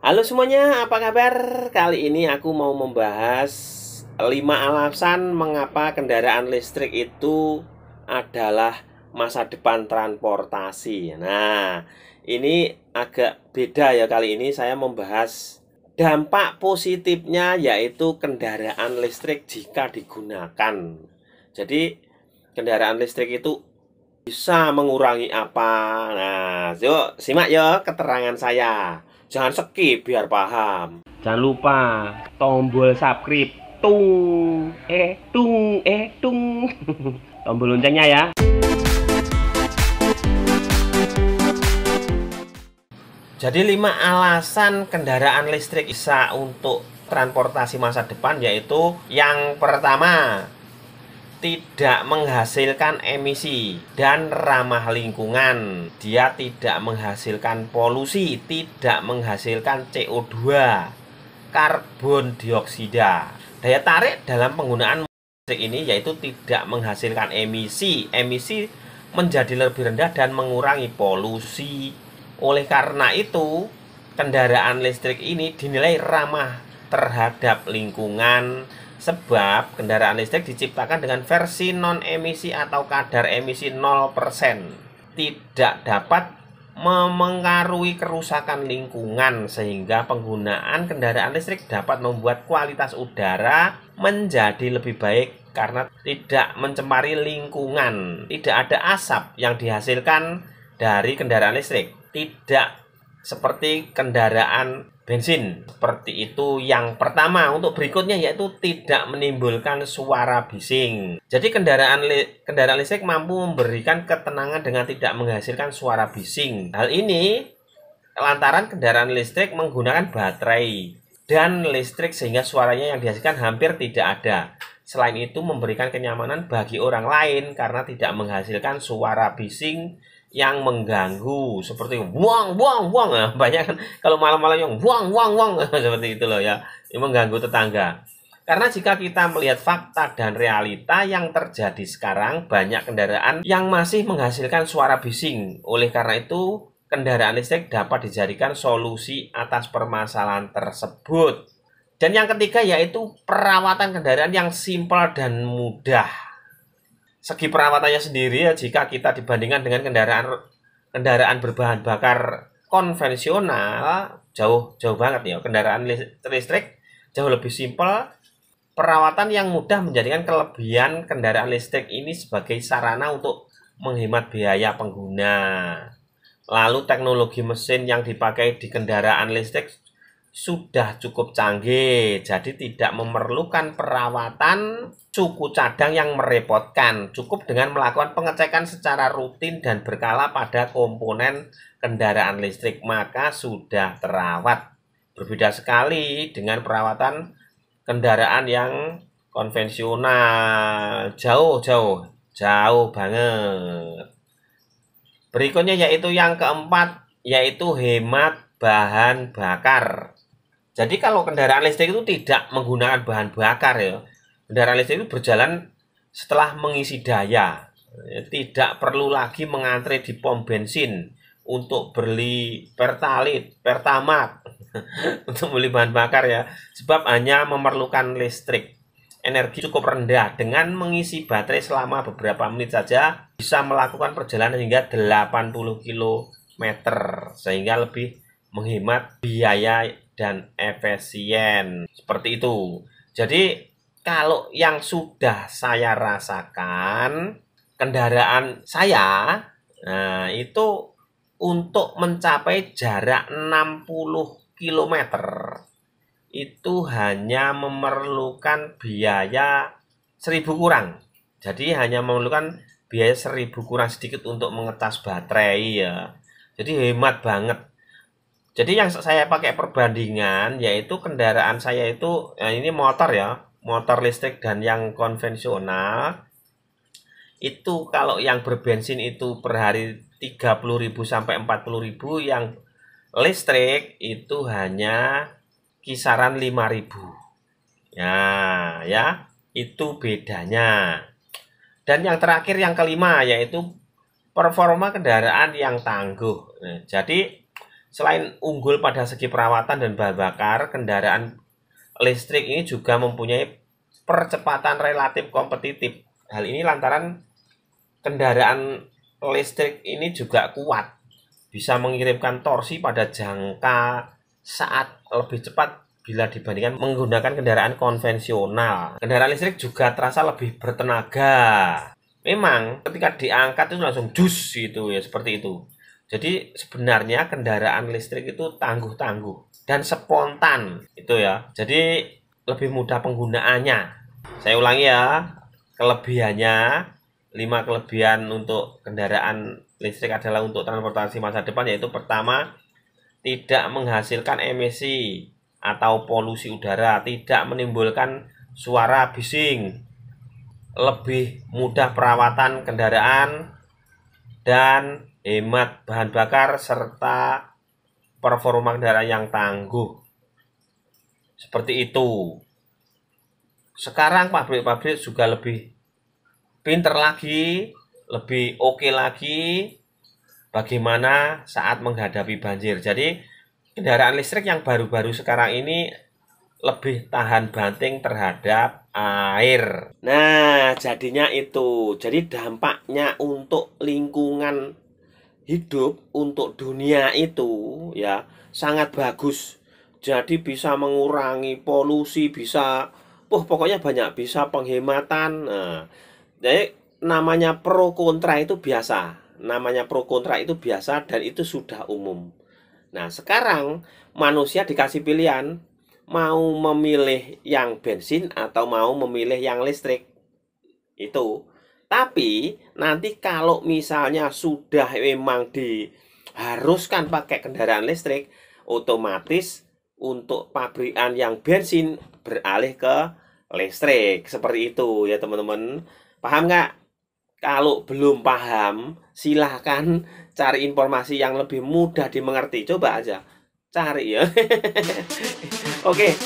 Halo semuanya, apa kabar? Kali ini aku mau membahas 5 alasan mengapa kendaraan listrik itu adalah masa depan transportasi. Nah, ini agak beda ya, kali ini saya membahas dampak positifnya, yaitu kendaraan listrik jika digunakan. Jadi, kendaraan listrik itu bisa mengurangi apa? Nah, yuk simak ya keterangan saya. Jangan skip biar paham. Jangan lupa tombol subscribe. Tung. Tombol loncengnya ya. Jadi 5 alasan kendaraan listrik bisa untuk transportasi masa depan, yaitu yang pertama, tidak menghasilkan emisi dan ramah lingkungan. Dia tidak menghasilkan polusi, tidak menghasilkan CO2, karbon dioksida. Daya tarik dalam penggunaan listrik ini yaitu tidak menghasilkan emisi. Emisi menjadi lebih rendah dan mengurangi polusi. Oleh karena itu, kendaraan listrik ini dinilai ramah terhadap lingkungan, sebab kendaraan listrik diciptakan dengan versi non-emisi atau kadar emisi 0%. Tidak dapat memengaruhi kerusakan lingkungan, sehingga penggunaan kendaraan listrik dapat membuat kualitas udara menjadi lebih baik karena tidak mencemari lingkungan. Tidak ada asap yang dihasilkan dari kendaraan listrik. Tidak seperti kendaraan bensin. Seperti itu yang pertama. Untuk berikutnya yaitu tidak menimbulkan suara bising. Jadi kendaraan listrik mampu memberikan ketenangan dengan tidak menghasilkan suara bising. Hal ini lantaran kendaraan listrik menggunakan baterai dan listrik, sehingga suaranya yang dihasilkan hampir tidak ada. Selain itu memberikan kenyamanan bagi orang lain karena tidak menghasilkan suara bising yang mengganggu, seperti buang. Nah, banyak kan kalau malam-malam yang buang seperti itu loh ya, ini mengganggu tetangga. Karena jika kita melihat fakta dan realita yang terjadi sekarang, banyak kendaraan yang masih menghasilkan suara bising. Oleh karena itu, kendaraan listrik dapat dijadikan solusi atas permasalahan tersebut. Dan yang ketiga yaitu perawatan kendaraan yang simpel dan mudah. Segi perawatannya sendiri ya, jika kita dibandingkan dengan kendaraan berbahan bakar konvensional, jauh banget ya. Kendaraan listrik jauh lebih simpel. Perawatan yang mudah menjadikan kelebihan kendaraan listrik ini sebagai sarana untuk menghemat biaya pengguna. Lalu teknologi mesin yang dipakai di kendaraan listrik sudah cukup canggih, jadi tidak memerlukan perawatan suku cadang yang merepotkan. Cukup dengan melakukan pengecekan secara rutin dan berkala pada komponen kendaraan listrik, maka sudah terawat. Berbeda sekali dengan perawatan kendaraan yang konvensional. Jauh banget. Berikutnya yaitu yang keempat, yaitu hemat bahan bakar. Jadi kalau kendaraan listrik itu tidak menggunakan bahan bakar ya. Kendaraan listrik itu berjalan setelah mengisi daya. Tidak perlu lagi mengantre di pom bensin untuk beli pertalite, pertamax untuk beli bahan bakar ya. Sebab hanya memerlukan listrik. Energi cukup rendah, dengan mengisi baterai selama beberapa menit saja bisa melakukan perjalanan hingga 80 km, sehingga lebih menghemat biaya dan efisien. Seperti itu. Jadi kalau yang sudah saya rasakan, kendaraan saya, nah itu untuk mencapai jarak 60 km itu hanya memerlukan biaya 1.000 kurang. Jadi hanya memerlukan biaya 1.000 kurang sedikit untuk mengecas baterai ya. Jadi hemat banget. Jadi yang saya pakai perbandingan yaitu kendaraan saya itu, ya ini motor ya, motor listrik dan yang konvensional. Itu kalau yang berbensin itu per hari 30.000 sampai 40.000, yang listrik itu hanya kisaran 5.000. Ya, itu bedanya. Dan yang terakhir yang kelima yaitu performa kendaraan yang tangguh. Nah, jadi Selain unggul pada segi perawatan dan bahan bakar, kendaraan listrik ini juga mempunyai percepatan relatif kompetitif. Hal ini lantaran kendaraan listrik ini juga kuat, bisa mengirimkan torsi pada jangka saat lebih cepat bila dibandingkan menggunakan kendaraan konvensional. Kendaraan listrik juga terasa lebih bertenaga. Memang ketika diangkat itu langsung dus gitu ya, seperti itu. Jadi sebenarnya kendaraan listrik itu tangguh-tangguh dan spontan itu ya. Jadi lebih mudah penggunaannya. Saya ulangi ya, kelebihannya 5 kelebihan untuk kendaraan listrik adalah untuk transportasi masa depan, yaitu pertama, tidak menghasilkan emisi atau polusi udara, tidak menimbulkan suara bising, lebih mudah perawatan kendaraan, dan hemat bahan bakar serta performa kendaraan yang tangguh. Seperti itu. Sekarang pabrik-pabrik juga lebih pinter lagi, lebih oke lagi bagaimana saat menghadapi banjir. Jadi kendaraan listrik yang baru-baru sekarang ini lebih tahan banting terhadap air. Nah, jadinya itu. Jadi dampaknya untuk lingkungan hidup, untuk dunia itu ya sangat bagus. Jadi bisa mengurangi polusi, bisa pokoknya banyak, bisa penghematan. Nah, jadi namanya pro kontra itu biasa. Namanya pro kontra itu biasa dan itu sudah umum. Nah, sekarang manusia dikasih pilihan mau memilih yang bensin atau mau memilih yang listrik. Itu. Tapi nanti kalau misalnya sudah memang diharuskan pakai kendaraan listrik, otomatis untuk pabrikan yang bensin beralih ke listrik. Seperti itu ya teman-teman. Paham nggak? Kalau belum paham, silahkan cari informasi yang lebih mudah dimengerti. Coba aja cari ya. Oke,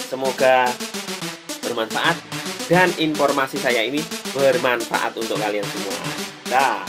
semoga bermanfaat dan informasi saya ini bermanfaat untuk kalian semua. Dah.